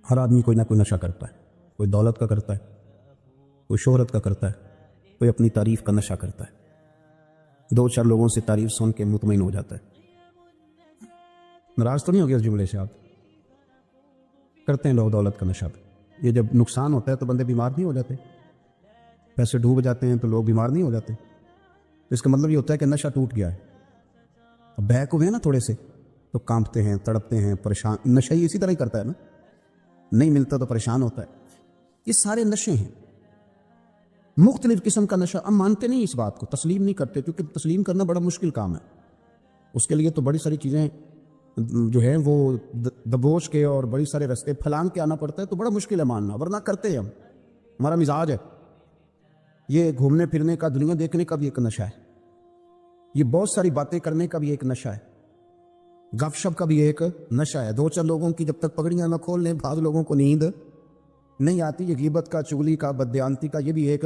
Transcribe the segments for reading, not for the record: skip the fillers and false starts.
हर आदमी कोई ना कोई नशा करता है, कोई दौलत का करता है, कोई शोहरत का करता है, कोई अपनी तारीफ का नशा करता है। दो चार लोगों से तारीफ सुन के मुतमईन हो जाता है। नाराज तो नहीं हो गया इस जुमले से आप? करते हैं लोग दौलत का नशा। ये जब नुकसान होता है तो बंदे बीमार नहीं हो जाते? पैसे डूब जाते हैं तो लोग बीमार नहीं हो जाते? तो इसका मतलब ये होता है कि नशा टूट गया है। अब बहक हुए हैं ना थोड़े से तो कांपते हैं, तड़पते हैं, परेशान। नशा ही इसी तरह ही करता है ना, नहीं मिलता तो परेशान होता है। ये सारे नशे हैं, मुख्तलिफ किस्म का नशा। हम मानते नहीं इस बात को, तस्लीम नहीं करते, क्योंकि तस्लीम करना बड़ा मुश्किल काम है। उसके लिए तो बड़ी सारी चीज़ें जो है वो दबोच के और बड़ी सारे रास्ते फलांग के आना पड़ता है, तो बड़ा मुश्किल है मानना, वरना करते हैं हम। हमारा मिजाज है। ये घूमने फिरने का, दुनिया देखने का भी एक नशा है, ये बहुत सारी बातें करने का भी एक नशा है, गपशप का भी एक नशा है। दो चार लोगों की जब तक पगड़ियां न खोल लें, बाद लोगों को नींद नहीं आती। ये गीबत का, चुगली का, बदयांती का, ये भी एक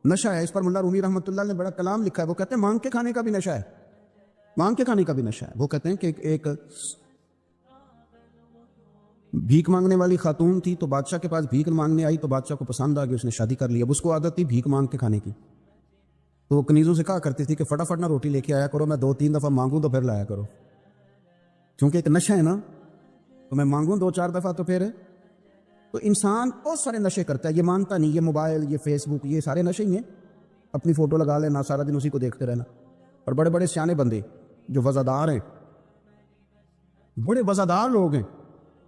नशा है। इस पर मुल्ला रूमी रहमतुल्लाह ने बड़ा कलाम लिखा है। वो कहते हैं मांग के खाने का भी नशा है, मांग के खाने का भी नशा है। वो कहते हैं कि एक भीख मांगने वाली खातून थी, तो बादशाह के पास भीख मांगने आई, तो बादशाह को पसंद आ गई, उसने शादी कर ली। अब उसको आदत थी भीख मांग के खाने की, तो वो कनीजों से कहा करती थी कि फटाफट ना रोटी लेके आया करो, मैं 2-3 दफ़ा मांगूं तो फिर लाया करो, क्योंकि एक नशा है ना, तो मैं मांगूं 2-4 दफ़ा तो फिर। तो इंसान बहुत सारे नशे करता है, ये मानता नहीं। ये मोबाइल, ये फेसबुक, ये सारे नशे ही हैं। अपनी फ़ोटो लगा लेना, सारा दिन उसी को देखते रहना। और बड़े बड़े सियाने बंदे जो वज़ादार हैं, बड़े वज़ादार लोग हैं,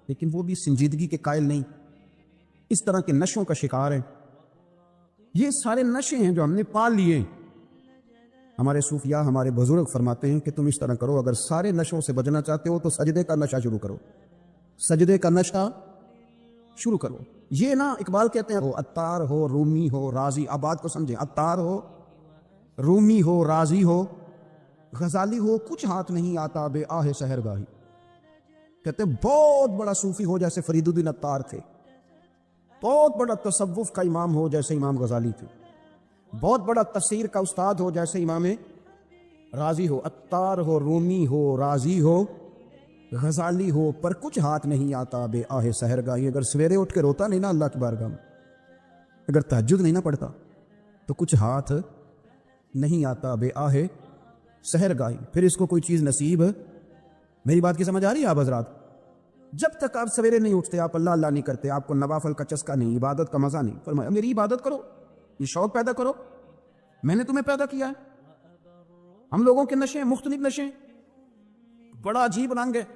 लेकिन वो भी संजीदगी के कायल नहीं, इस तरह के नशों का शिकार हैं। ये सारे नशे हैं जो हमने पाल लिए। हमारे सूफिया, हमारे बुजुर्ग फरमाते हैं कि तुम इस तरह करो, अगर सारे नशों से बचना चाहते हो तो सजदे का नशा शुरू करो, सजदे का नशा शुरू करो। ये ना इकबाल कहते हैं, अत्तार हो, रूमी हो, राजी। अब बात को समझें, अत्तार हो, रूमी हो, राजी हो, गजाली हो, कुछ हाथ नहीं आता बे आहे सहरगाही। कहते बहुत बड़ा सूफी हो जैसे फरीदुद्दीन अत्तार थे, बहुत बड़ा तसव्वुफ का इमाम हो जैसे इमाम गजाली थे, बहुत बड़ा तफसीर का उस्ताद हो जैसे इमाम राजी हो। अत्तार हो, रूमी हो, राजी हो, गजाली हो, पर कुछ हाथ नहीं आता बे आहे सहरगाही। अगर सवेरे उठ के रोता नहीं ना अल्लाह की बारगाह में, अगर तहज्जुद नहीं ना पढ़ता, तो कुछ हाथ नहीं आता बे आहे सहरगाही, फिर इसको कोई चीज़ नसीब। मेरी बात की समझ आ रही है आप हजरात? जब तक आप सवेरे नहीं उठते, आप अल्लाह अल्लाह नहीं करते, आपको नवाफल का चस्का नहीं, इबादत का मजा नहीं, फरमाया मेरी इबादत करो, ये शौक पैदा करो, मैंने तुम्हें पैदा किया है। हम लोगों के नशे, मुख्तलिफ नशे, बड़ा अजीब रंग है।